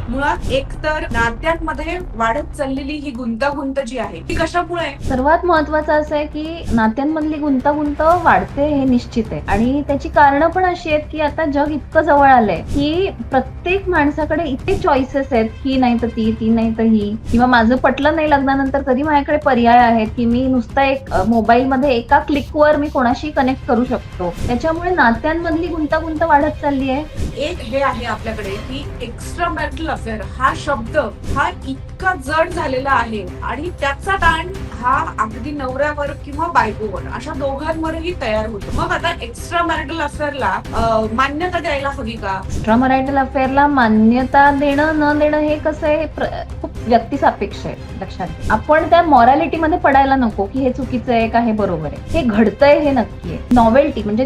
मुळात एकतर नात्यांमध्ये वाढत चाललेली ही गुंतागुंत जी आहे ती कशामुळे सर्वात महत्वाचं असं आहे की नात्यांमधली गुंतागुंत वाढते हे निश्चित आहे आणि त्याची कारणं पण अशी आहेत की आता जग इतकं जवळ आलंय की प्रत्येक माणसाकडे इतके चॉईसेस आहेत, ही नाही तर ती नाही तर ही, किंवा माझं पटलं नाही लग्नानंतर तरी माझ्याकडे पर्याय आहेत की मी नुसता एक मोबाईल मध्ये एका क्लिकवर मी कोणाशी कनेक्ट करू शकतो. त्याच्यामुळे नात्यांमधली गुंतागुंत वाढत चालली आहे. एक हे आहे आपल्याकडे की एक्स्ट्रा मॅरिटल अफेअर हा शब्द हा इतका जड झालेला आहे आणि त्याचा ताण हा अगदी नवऱ्यावर किंवा बायकोवर अशा दोघांवरही तयार होतो. मग आता एक्स्ट्रा मॅरिटल अफेअरला मान्यता द्यायला हवी का? एक्स्ट्रा मॅरिटल अफेअरला मान्यता देणं न देणं हे कसं आहे, खूप व्यक्तिसापेक्ष आहे. लक्षात घ्या. आपण त्या मॉरॅलिटी मध्ये पडायला नको की हे चुकीचं आहे का हे बरोबर आहे. हे घडतंय हे नक्की आहे. नॉवेल्टी म्हणजे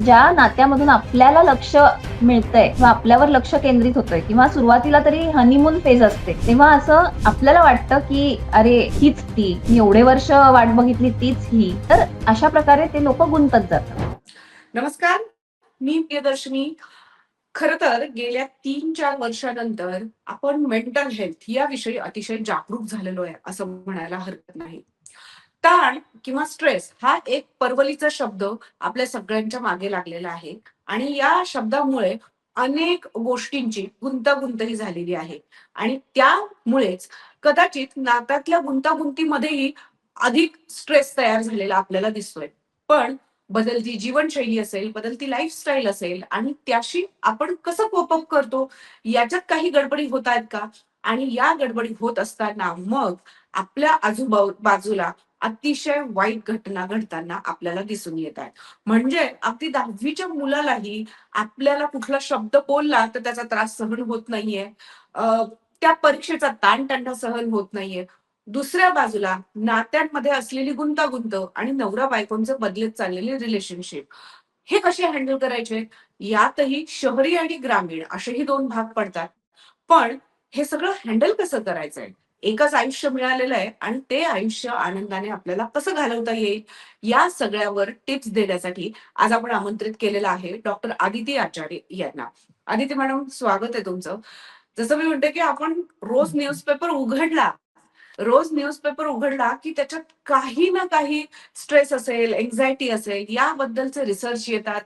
ज्या नात्यामधून आपल्याला लक्ष मिळतंय किंवा आपल्यावर लक्ष केंद्रित होतंय किंवा सुरुवातीला तरी हनीमून फेज असते, तेव्हा असं आपल्याला वाटतं की अरे हीच ती, मी एवढे वर्ष वाट बघितली तीच ही. तर अशा प्रकारे ते लोक गुंतत जातात. नमस्कार, मी प्रियदर्शनी. खर तर गेल्या 3-4 वर्षानंतर आपण मेंटल हेल्थ याविषयी अतिशय जागरूक झालेलो आहे असं म्हणायला हरकत नाही. ताण किंवा स्ट्रेस हा एक परवलीचा शब्द आपल्या सगळ्यांच्या मागे लागलेला आहे आणि या शब्दामुळे अनेक गोष्टींची गुंतागुंतही झालेली आहे आणि त्यामुळेच कदाचित नात्यातल्या गुंतागुंतीमध्येही अधिक स्ट्रेस तयार झालेला आपल्याला दिसतोय. पण बदलती जीवनशैली असेल, बदलती लाईफस्टाईल असेल आणि त्याशी आपण कसं कोप अप करतो याच्यात काही गडबडी होत आहेत का? आणि या गडबडी होत असताना मग आपल्या बाजूला अतिशय वाईट घटना घडताना आपल्याला दिसून येत आहेत. म्हणजे अगदी 10वीच्या मुलालाही आपल्याला कुठला शब्द बोलला तर त्याचा त्रास सहन होत नाहीये. त्या परीक्षेचा ताण त्यांना सहन होत नाहीये. दुसऱ्या बाजूला नात्यांमध्ये असलेली गुंतागुंत आणि नवरा बायकोंचं बदलत चाललेले रिलेशनशिप हे कसे हँडल करायचे यातही शहरी आणि ग्रामीण असेही 2 भाग पडतात. पण हे सगळं हँडल कसं करायचंय? एकच आयुष्य मिळालेलं आहे आणि ते आयुष्य आनंदाने आपल्याला कसं घालवता येईल, या सगळ्यावर टिप्स देण्यासाठी आज आपण आमंत्रित केलेलं आहे डॉक्टर आदिती आचार्य यांना. आदिती मॅडम, स्वागत आहे तुमचं. जसं मी म्हणते, की आपण रोज न्यूजपेपर उघडला रोज न्यूजपेपर उघडला की त्याच्यात काही ना काही स्ट्रेस असेल, एन्झायटी असेल, याबद्दलचे रिसर्च येतात.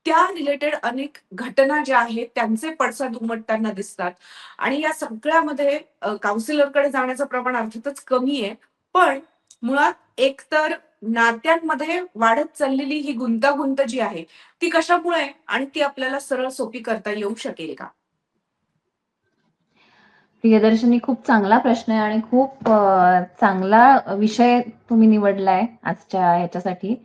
त्या रिलेटेड अनेक घटना ज्या आहेत त्यांचे पडसाद उमटताना दिसतात आणि या सगळ्यामध्ये काउन्सिलरकडे जाण्याचं प्रमाण अर्थातच कमी आहे. पण मुळात एकतर नात्यांमध्ये वाढत चाललेली ही गुंतागुंत जी आहे ती कशामुळे आहे आणि ती आपल्याला सरळ सोपी करता येऊ शकेल का? प्रियदर्शनी, खूप चांगला प्रश्न आहे आणि खूप चांगला विषय तुम्ही निवडलाय आजच्या ह्याच्यासाठी.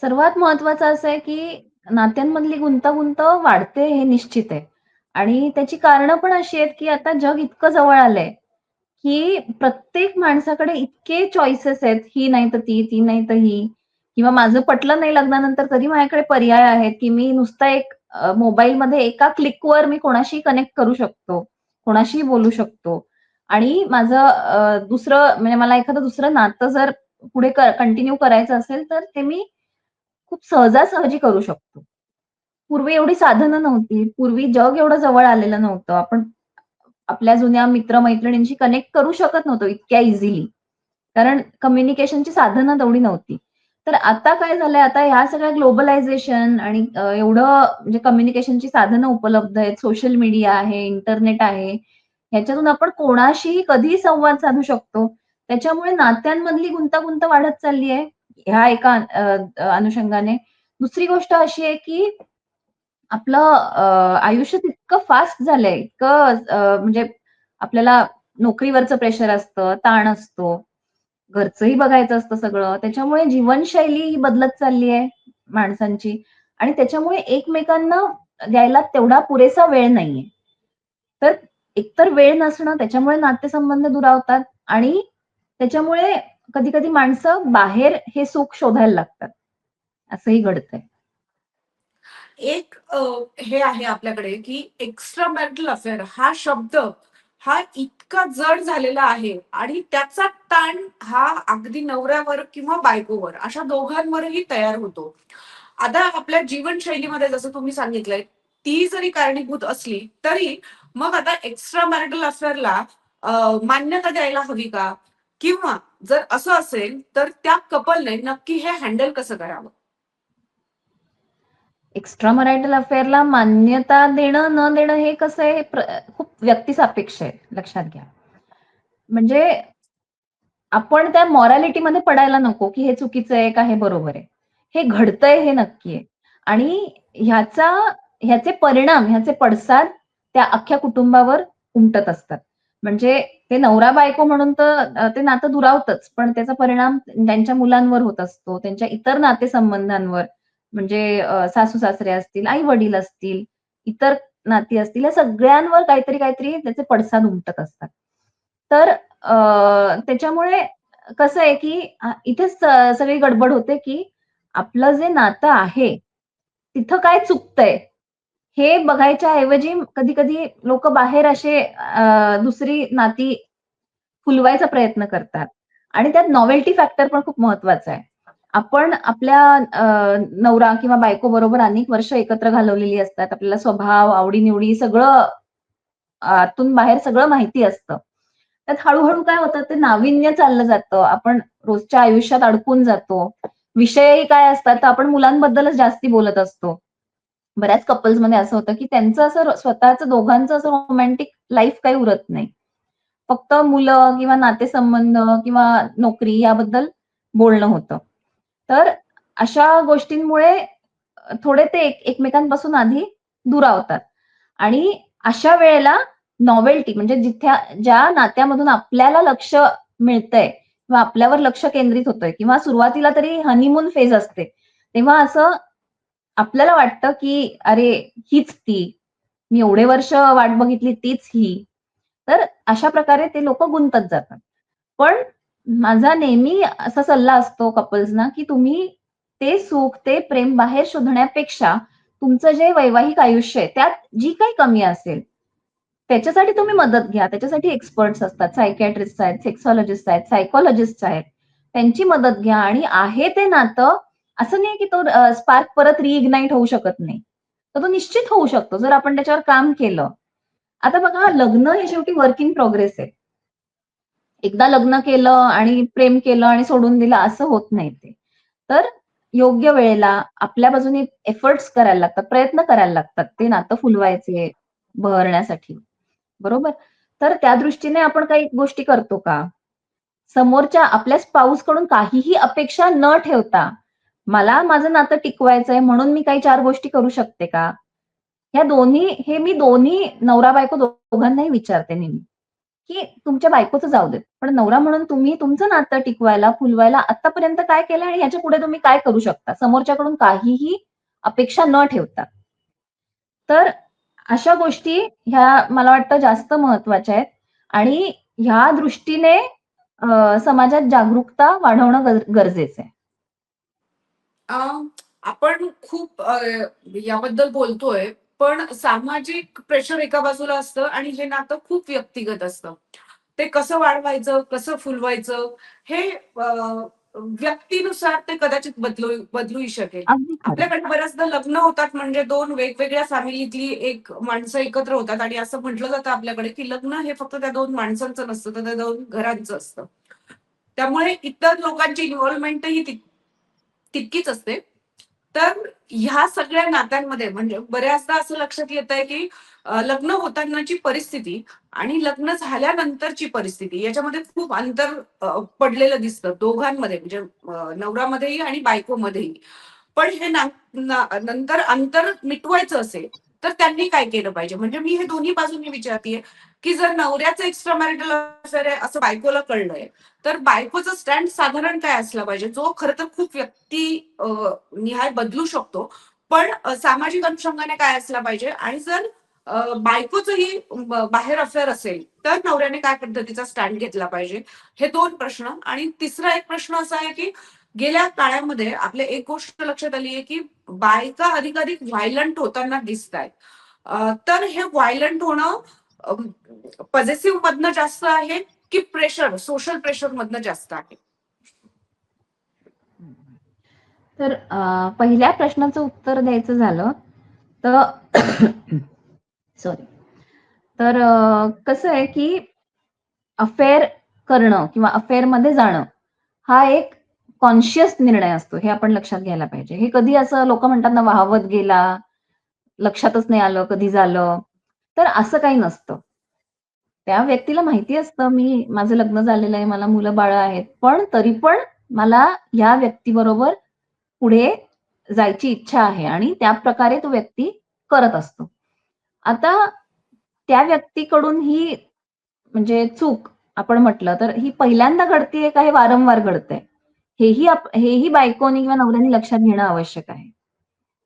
सर्वात महत्वाचं असं आहे की नात्यांमधली गुंतागुंत वाढते हे निश्चित आहे आणि त्याची कारणं पण अशी आहेत की आता जग इतकं जवळ आलंय की प्रत्येक माणसाकडे इतके चॉईसेस आहेत, ही नाही तर ती नाही तर ही, किंवा माझं पटलं नाही लग्नानंतर तरी माझ्याकडे पर्याय आहेत की मी नुसता एक मोबाईलमध्ये एका क्लिकवर मी कोणाशी कनेक्ट करू शकतो, कोणाशीही बोलू शकतो. आणि माझं दुसरं म्हणजे मला एखादं दुसरं नातं जर पुढे कंटिन्यू करायचं असेल तर ते मी खूप सहजासहजी करू शकतो. पूर्वी एवढी साधनं नव्हती. पूर्वी जग एवढं जवळ आलेलं नव्हतं. आपण आपल्या जुन्या मित्र-मैत्रिणींशी कनेक्ट करू शकत नव्हतो इतक्या इझिली. कारण कम्युनिकेशनची साधनं तेवढी नव्हती. तर आता काय झालंय, आता ह्या सगळ्या ग्लोबलायझेशन आणि एवढं म्हणजे कम्युनिकेशनची साधनं उपलब्ध आहेत. सोशल मीडिया आहे, इंटरनेट आहे. ह्याच्यातून आपण कोणाशीही कधीही संवाद साधू शकतो. त्याच्यामुळे नात्यांमधली गुंतागुंत वाढत चालली आहे, ह्या एका अनुषंगाने. दुसरी गोष्ट अशी आहे की आपलं आयुष्य तितकं फास्ट झालंय, इतकं म्हणजे आपल्याला नोकरीवरचं प्रेशर असतं, ताण असतो, घरचंही बघायचं असतं सगळं. त्याच्यामुळे जीवनशैली ही बदलत चालली आहे माणसांची आणि त्याच्यामुळे एकमेकांना द्यायला तेवढा पुरेसा वेळ नाहीये. तर एकतर वेळ नसणं, त्याच्यामुळे नातेसंबंध दुरावतात आणि त्याच्यामुळे कधी-कधी माणसं बाहेर हे सुख शोधायला लागतात. असंही घडतंय. एक हे आहे आपल्याकडे की एक्स्ट्रा मॅरिटल अफेअर हा शब्द हा इतका जड झालेला आहे आणि त्याचा ताण हा अगदी नवऱ्यावर किंवा बायकोवर अशा दोघांवरही तयार होतो. आता आपल्या जीवनशैलीमध्ये जसं तुम्ही सांगितलंय, ती जरी कारणीभूत असली तरी मग आता एक्स्ट्रा मॅरिटल अफेअरला मान्यता द्यायला हवी का? किंवा जर असं असेल तर त्या कपलने नक्की हे हँडल कसं करावं? एक्स्ट्रा मॅरिटल अफेअरला मान्यता देणं न देणं हे कसं आहे, खूप व्यक्तिसापेक्ष आहे, लक्षात घ्या. म्हणजे आपण त्या मॉरॅलिटीमध्ये पडायला नको, की हे चुकीचं आहे का हे बरोबर आहे. हे घडतंय हे नक्की आहे. आणि ह्याचे परिणाम, ह्याचे पडसाद त्या अख्ख्या कुटुंबावर उमटत असतात. म्हणजे ते नवरा-बायको म्हणून तर ते नातं दुरावतंच, पण त्याचा परिणाम त्यांच्या मुलांवर होत असतो, त्यांच्या इतर नातेसंबंधांवर. म्हणजे सासू-सासरे असतील, आई-वडील असतील, इतर नाती असतील, या सगळ्यांवर काहीतरी, काहीतरी त्याचे पडसाद उमटत असतात. तर त्याच्यामुळे कसं आहे, की इथेच सगळी गडबड होते, की आपलं जे नातं आहे, तिथं काय चुकतंय, हे बघायच्या ऐवजी कधी-कधी लोकं बाहेर असे दुसरी नाती फुलवायचा प्रयत्न करतात. आणि त्यात नॉवेल्टी फॅक्टर पण खूप महत्वाचा आहे. आपण आपल्या नवरा किंवा बायको बरोबर अनेक वर्ष एकत्र घालवलेली असतात. आपल्याला स्वभाव, आवडी-निवडी सगळं आतून बाहेर सगळं माहिती असतं. त्यात हळू-हळू काय होतं, ते नाविन्य चाललं जातं. आपण रोजच्या आयुष्यात अडकून जातो. विषयही काय असतात, तर आपण मुलांबद्दलच जास्ती बोलत असतो. बऱ्याच कपल्समध्ये असं होतं, की त्यांचं असं स्वतःचं दोघांचं असं रोमॅन्टिक लाईफ काही उरत नाही. फक्त मुलं किंवा नातेसंबंध किंवा नोकरी याबद्दल बोलणं होतं. तर अशा गोष्टींमुळे थोडे ते एकमेकांपासून आधी दुरावतात. आणि अशा वेळेला नॉवेल्टी म्हणजे ज्या नात्यामधून आपल्याला लक्ष मिळतंय किंवा आपल्यावर लक्ष केंद्रित होतंय किंवा सुरुवातीला तरी हनीमून फेज असते. तेव्हा असं आपल्याला वाटतं, की अरे हीच ती. मी एवढे वर्ष वाट बघितली तीच ही. तर अशा प्रकारे ते लोकं गुंतत जातात. पण माझा नेहमी असा सल्ला असतो कपल्सना, की तुम्ही ते सुख, ते प्रेम बाहेर शोधण्यापेक्षा तुमचं जे वैवाहिक आयुष्य आहे, त्यात जी काही कमी असेल, त्याच्यासाठी तुम्ही मदत घ्या. त्याच्यासाठी एक्सपर्ट्स असतात, सायकियाट्रिस्ट आहेत, सेक्सॉलॉजिस्ट आहेत, सायकॉलॉजिस्ट आहेत. त्यांची मदत घ्या आणि आहे ते नातं असं नाही, की तो स्पार्क परत रिइग्नाइट होऊ शकत नाही. तर तो निश्चित होऊ शकतो, जर आपण त्याच्यावर काम केलं. आता बघा, लग्न हे शेवटी वर्क इन प्रोग्रेस आहे. एकदा लग्न केलं आणि प्रेम केलं आणि सोडून दिलं असं होत नाही ते. तर योग्य वेळेला आपल्या बाजूने एफर्ट्स करायला लागतात, प्रयत्न करायला लागतात ते नातं फुलवायचे, बहरण्यासाठी. बरोबर? तर त्या दृष्टीने आपण काही गोष्टी करतो का? समोरच्या आपल्या स्पाउसकडून काहीही अपेक्षा न ठेवता, मला माझं नातं टिकवायचंय म्हणून मी काही 4 गोष्टी करू शकते का? हे मी दोन्ही नवरा-बायको दोघांनाही विचारते नेहमी. की तुमच्या बायकोचं जाऊ देत. पण नवरा म्हणून तुम्ही तुमचं नातं टिकवायला, फुलवायला आत्तापर्यंत काय केलंय आणि ह्याच्यापुढे तुम्ही काय करू शकता? समोरच्याकडून काहीही अपेक्षा न ठेवता. तर अशा गोष्टी ह्या मला वाटतं जास्त महत्त्वाच्या आहेत आणि ह्या दृष्टीने समाजात जागरूकता वाढवणं गरजेचं आहे. अ, आपण खूप याबद्दल बोलतोय, पण सामाजिक प्रेशर एका बाजूला असतं आणि हे नातं खूप व्यक्तिगत असतं. ते कसं वाढवायचं, कसं फुलवायचं हे व्यक्तीनुसार ते कदाचित बदलूही शकेल. अगदी खरं. आपल्याकडे बऱ्याचदा लग्न होतात म्हणजे 2 वेगवेगळ्या फॅमिलीतली एक माणसं एकत्र होतात आणि असं म्हटलं जातं आपल्याकडे, की लग्न हे फक्त त्या 2 माणसांचं नसतं, तर त्या 2 घरांचं असतं. त्यामुळे इतर लोकांची इन्व्हॉल्वमेंटही तितकीच असते. तर ह्या सगळ्या नात्यांमध्ये म्हणजे बऱ्याचदा असं लक्षात येतंय, की लग्न होतानाची परिस्थिती आणि लग्न झाल्यानंतरची परिस्थिती याच्यामध्ये खूप अंतर पडलेलं दिसतं दोघांमध्ये म्हणजे नवऱ्यामध्येही आणि बायकोमध्येही. पण हे नंतर अंतर मिटवायचं असेल, तर त्यांनी काय केलं पाहिजे? म्हणजे मी हे दोन्ही बाजूंनी विचारतीये, की जर नवऱ्याचं एक्स्ट्रा मॅरिटल अफेअर आहे असं बायकोला कळलंय, तर बायकोचा स्टँड साधारण काय असला पाहिजे? जो खरं तर खूप निहाय बदलू शकतो. पण सामाजिक अनुषंगाने काय असला पाहिजे? आणि जर बायकोचंही बाहेर अफेअर असेल, तर नवऱ्याने काय पद्धतीचा स्टँड घेतला पाहिजे? हे 2 प्रश्न आणि तिसरा एक प्रश्न असा आहे, की गेल्या काळामध्ये आपल्या एक गोष्ट लक्षात आली आहे, की बायका अधिकाधिक व्हायलंट होताना दिसतायत. तर हे व्हायलंट होणं पॉझिटिव्ह मधनं जास्त आहे, की सोशल प्रेशर मधनं जास्त आहे? तर पहिल्या प्रश्नाचं उत्तर द्यायचं झालं तर सॉरी. तर कसं आहे की अफेअर करणं किंवा अफेअरमध्ये जाणं हा एक कॉन्शियस निर्णय असतो, हे आपण लक्षात घ्यायला पाहिजे. हे कधी असं लोकं म्हणतात ना, वाहवत गेला, लक्षातच नाही आलं, कधी झालं. तर असं काही नसतं. त्या व्यक्तीला माहिती असतं, माझं लग्न झालेलं आहे, मला मुलं-बाळं आहेत. पण तरी पण मला या व्यक्तीबरोबर पुढे जायची इच्छा आहे आणि त्याप्रकारे तो व्यक्ती करत असतो. आता त्या व्यक्तीकडून ही म्हणजे चूक आपण म्हटलं तर ही पहिल्यांदा घडतीये का हे वारंवार घडतंय? हेही बायकोनी किंवा नवऱ्याने लक्षात घेणं आवश्यक आहे.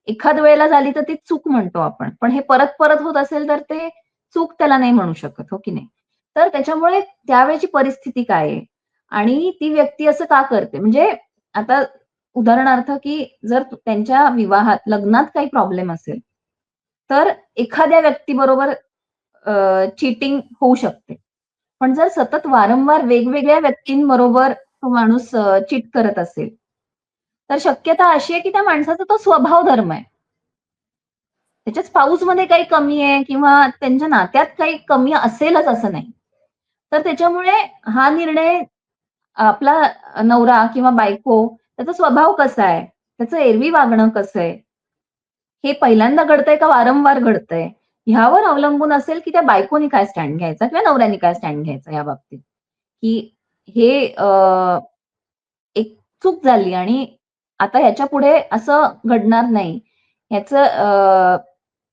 एखाद वेळेला झाली तर ती चूक म्हणतो आपण. पण हे परत-परत होत असेल तर ते चूक त्याला नाही म्हणू शकत, हो की नाही? तर त्याच्यामुळे त्यावेळची परिस्थिती काय आहे? आणि ती व्यक्ती असं का करते? म्हणजे आता उदाहरणार्थ, की जर त्यांच्या विवाहात, लग्नात काही प्रॉब्लेम असेल, तर एखाद्या व्यक्तीबरोबर चीटिंग होऊ शकते. पण जर सतत वारंवार वेगवेगळ्या व्यक्तींबरोबर तो माणूस चीट करत असेल, तर शक्यता अशी आहे, की त्या माणसाचा तो स्वभाव धर्म आहे. त्याच्या स्पाउसमध्ये काही कमी आहे किंवा त्यांच्या नात्यात काही कमी असेलच असं नाही. तर त्याच्यामुळे हा निर्णय आपला नवरा किंवा बायको त्याचा स्वभाव कसा आहे? त्याचं एरवी वागणं कसं आहे? हे पहिल्यांदा घडतंय का वारंवार घडतंय? ह्यावर अवलंबून असेल, की त्या बायकोनी काय स्टँड घ्यायचा किंवा नवऱ्याने काय स्टँड घ्यायचा या बाबतीत. की हे एक चूक झाली आणि आता ह्याच्यापुढे असं घडणार नाही.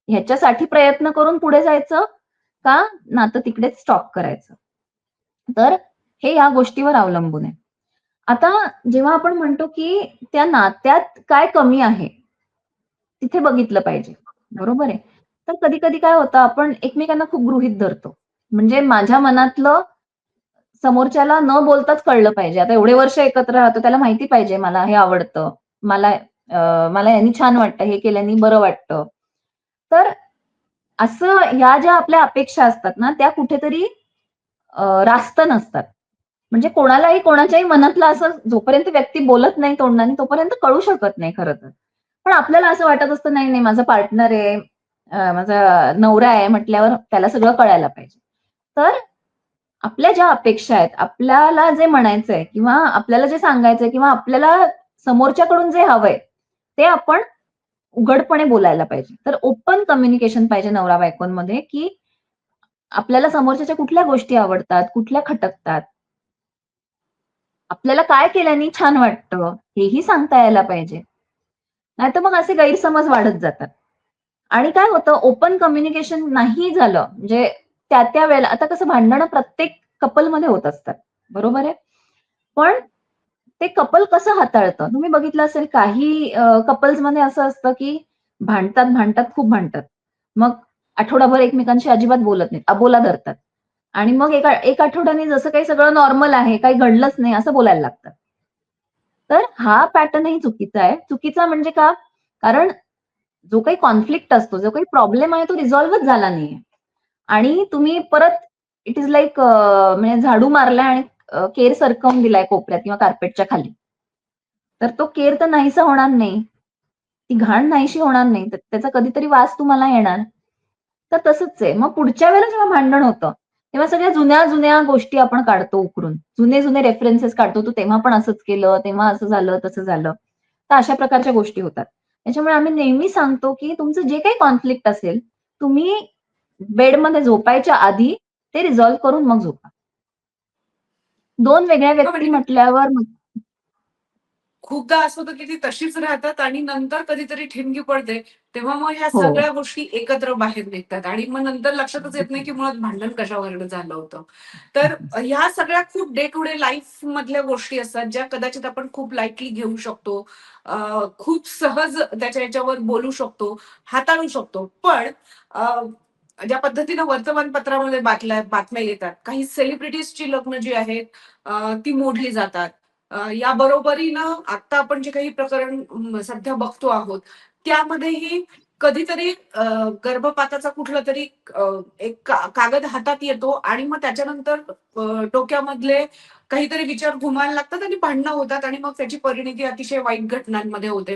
ह्याच्यासाठी प्रयत्न करून पुढे जायचं का नातं तिकडेच स्टॉप करायचं? तर हे या गोष्टीवर अवलंबून आहे. आता जेव्हा आपण म्हणतो, की त्या नात्यात काय कमी आहे, तिथे बघितलं पाहिजे. बरोबर आहे. तर कधी-कधी काय होतं आपण एकमेकांना खूप गृहीत धरतो. म्हणजे माझ्या मनातलं समोरच्याला न बोलताच कळलं पाहिजे. आता एवढे वर्ष एकत्र राहतो, त्याला माहिती पाहिजे मला हे आवडतं. मला मला ह्यानी छान वाटतं, हे केल्याने बरं वाटतं. तर असं ह्या ज्या आपल्या अपेक्षा असतात ना, त्या कुठेतरी रास्त नसतात. म्हणजे कोणालाही कोणाच्याही मनातलं असं जोपर्यंत व्यक्ती बोलत नाही तोंडाने, तोपर्यंत कळू शकत नाही खरं तर. पण आपल्याला असं वाटत असतं, नाही, नाही माझा पार्टनर आहे, माझा नवरा आहे म्हटल्यावर त्याला सगळं कळायला पाहिजे. तर आपल्या ज्या अपेक्षा आहेत, आपल्याला जे म्हणायचंय किंवा आपल्याला जे सांगायचंय किंवा आपल्याला समोरच्याकडून जे हवंय, ते आपण उघडपणे बोलायला पाहिजे. तर ओपन कम्युनिकेशन पाहिजे नवरा-बायकोंमध्ये, की आपल्याला समोरच्याच्या कुठल्या गोष्टी आवडतात, कुठल्या खटकतात. आपल्याला काय केल्याने छान वाटतं, हेही सांगता यायला पाहिजे. नाहीतर मग असे गैरसमज वाढत जातात. आणि काय होतं ओपन कम्युनिकेशन नाही झालं, म्हणजे त्या वेळेला आता कसं भांडणं प्रत्येक कपलमध्ये होत असतात. बरोबर आहे? पण ते कपल कसं हाताळतं? तुम्ही बघितलं असेल काही कपल्समध्ये असं असतं, की भांडतात, खूप भांडतात. मग आठवडाभर एकमेकांशी अजिबात बोलत नाहीत. अबोला धरतात. आणि मग एक आठवड्याने जसं काही सगळं नॉर्मल आहे, काही घडलंच नाही असं बोलायला लागतात. तर हा पॅटर्नही चुकीचा आहे. चुकीचा म्हणजे का? कारण जो काही कॉन्फ्लिक्ट असतो, जो काही प्रॉब्लेम आहे तो रिझॉल्व्हच झाला नाहीये. आणि तुम्ही परत इट इस लाइक म्हणजे झाडू मारलाय आणि केर सरकवून दिलाय कोपऱ्यात किंवा कार्पेटच्या खाली. तर तो केर तर नाहीसा होणार नाही. ती घाण नाहीशी होणार नाही. तर त्याचा कधीतरी वास तुम्हाला येणार. तर तसंच आहे. मग पुढच्या वेळेला जेव्हा भांडण होतं, तेव्हा सगळ्या जुन्या-जुन्या गोष्टी आपण काढतो उकरून. जुने-जुने रेफरन्सेस काढतो. "तू तेव्हा पण असंच केलं, तेव्हा असं झालं, तसं झालं." तर अशा प्रकारच्या गोष्टी होतात. त्याच्यामुळे आम्ही नेहमी सांगतो, की तुमचं जे काही कॉन्फ्लिक्ट असेल, तुम्ही बेडमध्ये झोपायच्या आधी ते रिझॉल्व्ह करून मग झोपा. 2 वेगळ्या हो, व्यक्ती म्हणजे म्हटल्यावर मग खूपदा असं होतं की ती तशीच राहतात आणि नंतर कधीतरी ठिणगी पडते, तेव्हा मग ह्या हो. सगळ्या गोष्टी एकत्र बाहेर निघतात आणि मग नंतर लक्षातच येत नाही की मुळात भांडण कशावरून झालं होतं. तर ह्या सगळ्या खूप डे टू डे लाईफ मधल्या गोष्टी असतात, ज्या कदाचित आपण खूप लाईटली घेऊ शकतो. खूप सहज त्याच्या ह्याच्यावर बोलू शकतो, हाताळू शकतो. पण ज्या पद्धतीनं वर्तमानपत्रामध्ये बातम्या येतात, काही सेलिब्रिटीजची लग्न जी आहेत ती मोडली जातात. या बरोबरीनं आता आपण जे काही प्रकरण सध्या बघतो आहोत, त्यामध्येही कधीतरी गर्भपाताचा कुठलातरी एक कागद हातात येतो आणि मग त्याच्यानंतर डोक्यामधले काहीतरी विचार घुमायला लागतात आणि भांडणं होतात आणि मग त्याची परिणती अतिशय वाईट घटनांमध्ये होते.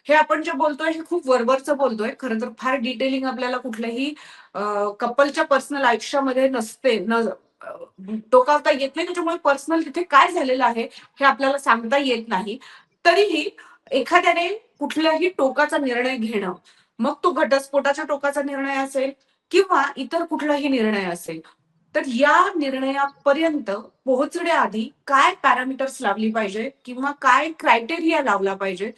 हे आपण जे बोलतोय हे खूप वरवरचं बोलतोय. खरं तर फार डिटेलिंग आपल्याला कुठल्याही कपलच्या पर्सनल आयुष्यामध्ये नसते. टोकावता येत नाही. त्याच्यामुळे पर्सनल तिथे काय झालेलं आहे हे आपल्याला सांगता येत नाही. तरीही एखाद्याने कुठल्याही टोकाचा निर्णय घेणं, मग तो घटस्फोटाच्या टोकाचा निर्णय असेल किंवा इतर कुठलाही निर्णय असेल. तर या निर्णयापर्यंत पोहोचण्याआधी काय पॅरामीटर्स लावली पाहिजे किंवा काय क्रायटेरिया लावला पाहिजे,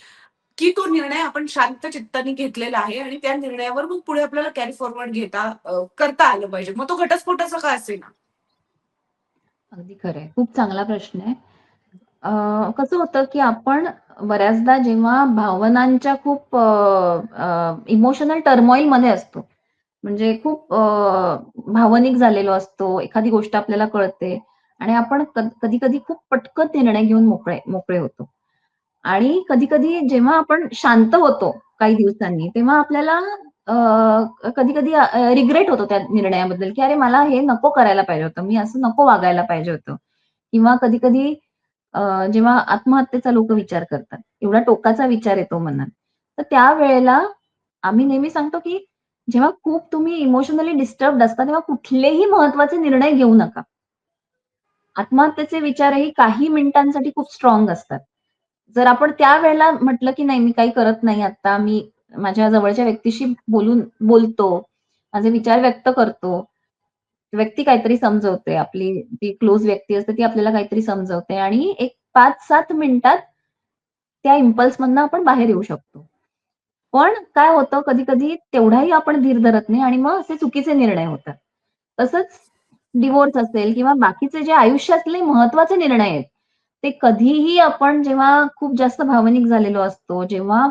की तो निर्णय आपण शांत चित्ताने घेतलेला आहे आणि त्या निर्णयावर मग पुढे आपल्याला कॅरी फॉरवर्ड करता आलं पाहिजे. मग तो घटस्फोटाचा का असेना. अगदी खरंय. खूप चांगला प्रश्न आहे. कसं होतं, की आपण बऱ्याचदा जेव्हा भावनांच्या खूप इमोशनल टर्मॉइलमध्ये असतो, म्हणजे खूप भावनिक झालेलो असतो, एखादी गोष्ट आपल्याला कळते आणि आपण कधी-कधी खूप पटकन निर्णय घेऊन मोकळे मोकळे होतो. आणि कधी-कधी जेव्हा आपण शांत होतो काही दिवसांनी, तेव्हा आपल्याला कधी-कधी रिग्रेट होतो त्या निर्णयाबद्दल, की "अरे, मला हे नको करायला पाहिजे होतं. मी असं नको वागायला पाहिजे होतं." किंवा कधी-कधी जेव्हा आत्महत्येचा लोकं विचार करतात, एवढा टोकाचा विचार येतो मनात. तर त्यावेळेला आम्ही नेहमी सांगतो, की जेव्हा खूप तुम्ही इमोशनली डिस्टर्ब्ड असता, तेव्हा कुठलेही महत्त्वाचे निर्णय घेऊ नका. आत्महत्येचे विचारही काही मिनिटांसाठी खूप स्ट्राँग असतात. जर आपण त्यावेळेला म्हटलं, की नाही मी काही करत नाही आता, मी माझ्या जवळच्या व्यक्तीशी बोलतो, माझे विचार व्यक्त करतो. व्यक्ती काहीतरी समजवते, आपली जी क्लोज व्यक्ती असते ती आपल्याला काहीतरी समजवते आणि एक 5-7 मिनिटात त्या इम्पल्समधनं आपण बाहेर येऊ शकतो. पण काय होतं कधी-कधी तेवढाही आपण धीर धरत नाही आणि मग असे चुकीचे निर्णय होतात. तसंच डिव्होर्स असेल किंवा बाकीचे जे आयुष्यातले महत्त्वाचे निर्णय आहेत, ते कधीही आपण जेव्हा खूप जास्त भावनिक झालेलो असतो, जेव्हा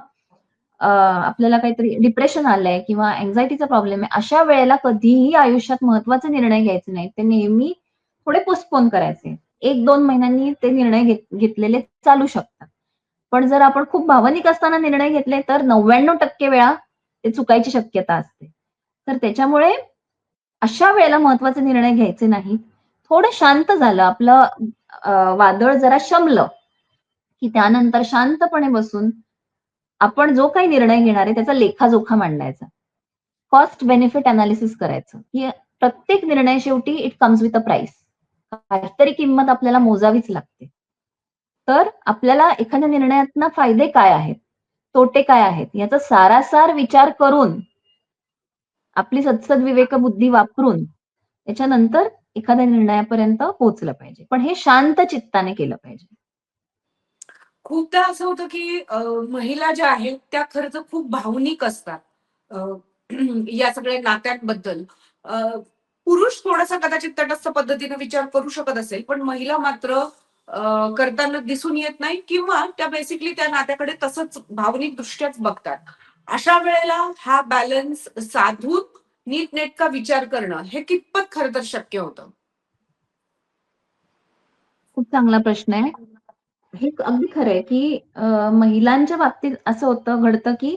आपल्याला काहीतरी डिप्रेशन आलंय किंवा अँक्साइटीचा प्रॉब्लेम आहे, अशा वेळेला कधीही आयुष्यात महत्त्वाचे निर्णय घ्यायचे नाहीत. ते नेहमी थोडे पोस्टपोन करायचे. 1-2 महिन्यांनी ते निर्णय घेतलेले चालू शकतात. पण जर आपण खूप भावनिक असताना निर्णय घेतले, तर 99% वेळा ते चुकायची शक्यता असते. तर त्याच्यामुळे अशा वेळेला महत्त्वाचे निर्णय घ्यायचे नाहीत. थोडं शांत झालं, आपलं वादळ जरा शमलं, की त्यानंतर शांतपणे बसून आपण जो काही निर्णय घेणार आहे त्याचा लेखाजोखा मांडायचा. कॉस्ट बेनिफिट एनालिसिस करायचं, की प्रत्येक निर्णय शेवटी it comes with a price. काहीतरी किंमत आपल्याला मोजावीच लागते. तर आपल्याला एखाद्या निर्णयातनं फायदे काय आहेत? तोटे काय आहेत? याचा सारासार विचार करून, आपली सदसद्विवेकबुद्धी वापरून, त्याच्यानंतर एखाद्या निर्णयापर्यंत पोहोचलं पाहिजे. पण हे शांत चित्ताने केलं पाहिजे. खूपदा असं होतं, की महिला ज्या आहेत त्या खरं तर खूप भावनिक असतात. अ, या सगळ्या नात्यांबद्दल. अ, पुरुष थोडासा कदाचित तटस्थ पद्धतीने विचार करू शकत असेल, पण महिला मात्र करताना दिसून येत नाही किंवा त्या बेसिकली त्या नात्याकडे तसंच भावनिकदृष्ट्याच बघतात. अशा वेळेला हा बॅलन्स साधून नीटनेटका विचार करणं हे कितपत खरं तर शक्य होतं? खूप चांगला प्रश्न आहे. हे अगदी खरं आहे, की महिलांच्या बाबतीत असं घडतं, की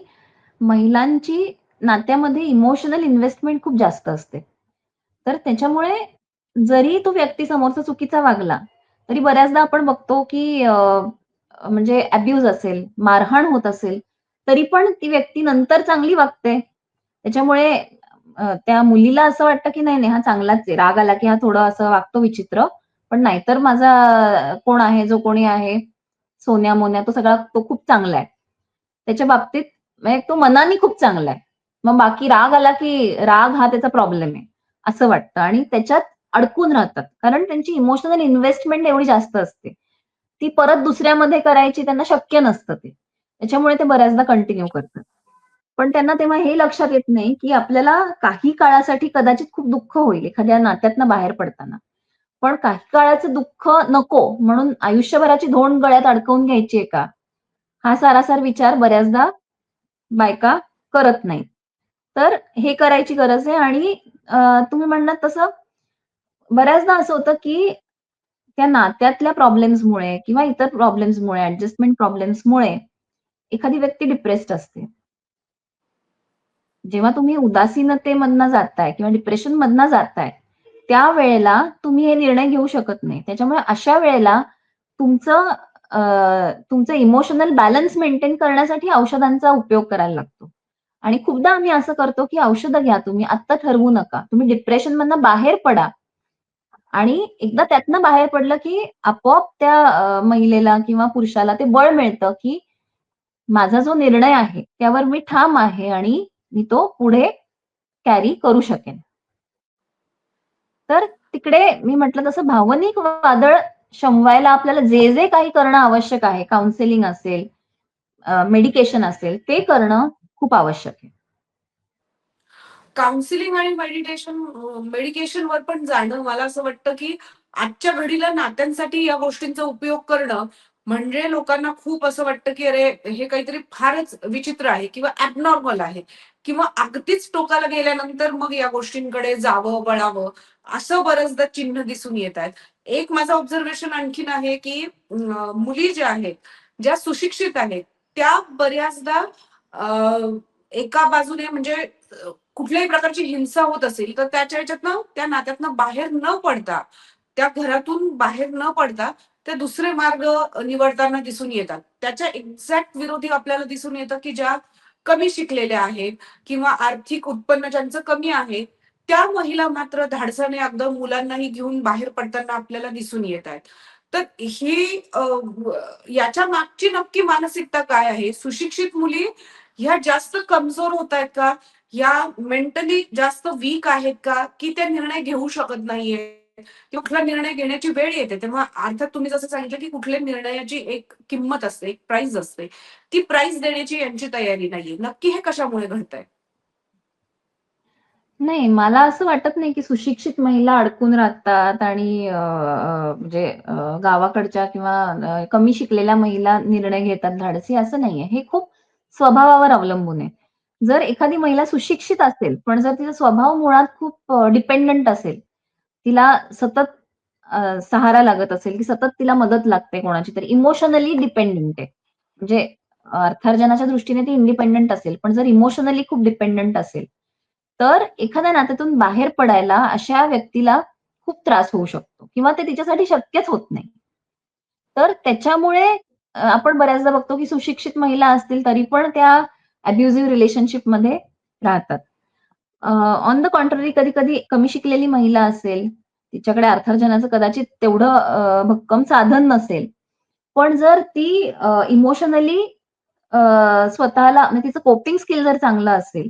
महिलांची नात्यामध्ये इमोशनल इन्व्हेस्टमेंट खूप जास्त असते. तर त्याच्यामुळे जरी तो व्यक्ती समोरचा चुकीचा वागला, तरी बऱ्याचदा आपण बघतो, की म्हणजे अब्यूज असेल, मारहाण होत असेल, तरी पण ती व्यक्ती नंतर चांगली वागते. त्याच्यामुळे त्या मुलीला असं वाटतं, की नाही, नाही हा चांगलाच आहे. राग आला, की हा थोडं असं वागतो विचित्र. पण नाहीतर माझा कोण आहे, जो कोणी आहे, सोन्या-मोन्या तो खूप चांगला आहे. त्याच्या बाबतीत म्हणजे तो मनाने खूप चांगला आहे. मग बाकी राग आला, की राग हा त्याचा प्रॉब्लेम आहे, असं वाटतं आणि त्याच्यात अडकून राहतात. कारण त्यांची इमोशनल इन्व्हेस्टमेंट एवढी जास्त असते. ती परत दुसऱ्यामध्ये करायची त्यांना शक्य नसतं ते. त्याच्यामुळे ते बऱ्याचदा कंटिन्यू करतात. पण त्यांना तेव्हा हे लक्षात येत नाही, की आपल्याला काही काळासाठी कदाचित खूप दुःख होईल एखाद्या नात्यातनं बाहेर पडताना. पण काही काळाचं दुःख नको म्हणून आयुष्यभराची धोंड गळ्यात अडकवून घ्यायची आहे का? हा सारासार विचार बऱ्याचदा बायका करत नाहीत. तर हे करायची गरज आहे आणि तुम्ही म्हणलात तसं बऱ्याचदा असं होतं, की त्या नात्यातल्या प्रॉब्लेम्समुळे किंवा इतर प्रॉब्लेम्समुळे, ॲडजस्टमेंट प्रॉब्लेम्समुळे एखादी व्यक्ती डिप्रेस्ड असते. जेव्हा तुम्ही उदासीनतेमधनं जाताय किंवा डिप्रेशनमधनं जाताय, त्यावेळेला तुम्ही हे निर्णय घेऊ शकत नाही. त्याच्यामुळे अशा वेळेला तुमचं तुमचं इमोशनल बॅलन्स मेंटेन करण्यासाठी औषधांचा उपयोग करायला लागतो. आणि खूपदा आम्ही असं करतो, की औषधं घ्या तुम्ही, आत्ता ठरवू नका. तुम्ही डिप्रेशनमधनं बाहेर पडा आणि एकदा त्यातनं बाहेर पडलं, की आपोआप त्या महिलेला किंवा पुरुषाला ते बळ मिळतं, की माझा जो निर्णय आहे, त्यावर मी ठाम आहे आणि मी तो पुढे कॅरी करू शकेन. तर तिकडे मी म्हटलं तसं भावनिक वादळ शमवायला आपल्याला जे काही करणं आवश्यक आहे, काउन्सिलिंग असेल, मेडिकेशन असेल, ते करणं खूप आवश्यक आहे. काउन्सिलिंग आणि मेडिकेशनवर पण जाणं मला असं वाटतं, की आजच्या घडीला नात्यांसाठी या गोष्टींचा उपयोग करणं म्हणजे लोकांना खूप असं वाटतं, की अरे हे काहीतरी फारच विचित्र आहे किंवा ॲबनॉर्मल आहे किंवा अगदीच टोकाला गेल्यानंतर मग या गोष्टींकडे जावं, वळावं असं बऱ्याचदा चिन्ह दिसून येत आहेत. एक माझं ऑब्झर्वेशन आणखीन आहे, की मुली ज्या आहेत, ज्या सुशिक्षित आहेत, त्या बऱ्याचदा एका बाजूने म्हणजे कुठल्याही प्रकारची हिंसा होत असेल, तर त्याच्या ह्याच्यातनं त्या नात्यातनं बाहेर न पडता, त्या घरातून बाहेर न पडता, ते दुसरे मार्ग निवडताना दिसून येतात. त्याच्या एक्झॅक्ट विरोधी आपल्याला दिसून येतं, की ज्या कमी शिकलेल्या आहेत किंवा आर्थिक उत्पन्न ज्यांचं कमी आहे, त्या महिला मात्र धाडसाने अगदी मुलांनाही घेऊन बाहेर पडताना आपल्याला दिसून येत आहेत. तर ही याच्या मागची नक्की मानसिकता काय आहे? सुशिक्षित मुली ह्या जास्त कमजोर होतायत का? या मेंटली जास्त वीक आहेत का? की त्या निर्णय घेऊ शकत नाहीये? किंवा कुठला निर्णय घेण्याची वेळ येते. तेव्हा अर्थात तुम्ही जसं सांगितलं, की कुठल्या निर्णयाची एक किंमत असते, एक प्राईस असते. ती प्राईस देण्याची यांची तयारी नाहीये. नक्की हे कशामुळे घडतंय? नाही, मला असं वाटत नाही, की सुशिक्षित महिला अडकून राहतात आणि म्हणजे गावाकडच्या किंवा कमी शिकलेल्या महिला निर्णय घेतात धाडसी, असं नाहीये. हे खूप स्वभावावर अवलंबून आहे. जर एखादी महिला सुशिक्षित असेल, पण जर तिचा स्वभाव मुळात खूप डिपेंडंट असेल, तिला सतत सहारा लागत असेल, की सतत तिला मदत लागते कोणाची तरी, इमोशनली डिपेंडंट आहे. म्हणजे अर्थार्जनाच्या दृष्टीने ती इंडिपेंडंट असेल, पण जर इमोशनली खूप डिपेंडंट असेल, तर एखाद्या नात्यातून बाहेर पडायला अशा व्यक्तीला खूप त्रास होऊ शकतो किंवा ते तिच्यासाठी शक्यच होत नाही. तर त्याच्यामुळे आपण बऱ्याचदा बघतो, की सुशिक्षित महिला असतील तरी पण त्या अब्युजिव्ह रिलेशनशिपमध्ये राहतात. ऑन द कॉन्ट्ररी कधी-कधी कमी शिकलेली महिला असेल, तिच्याकडे अर्थार्जनाचं कदाचित तेवढं भक्कम साधन नसेल. पण जर ती इमोशनली स्वतःला म्हणजे तिचं कोपिंग स्किल जर चांगलं असेल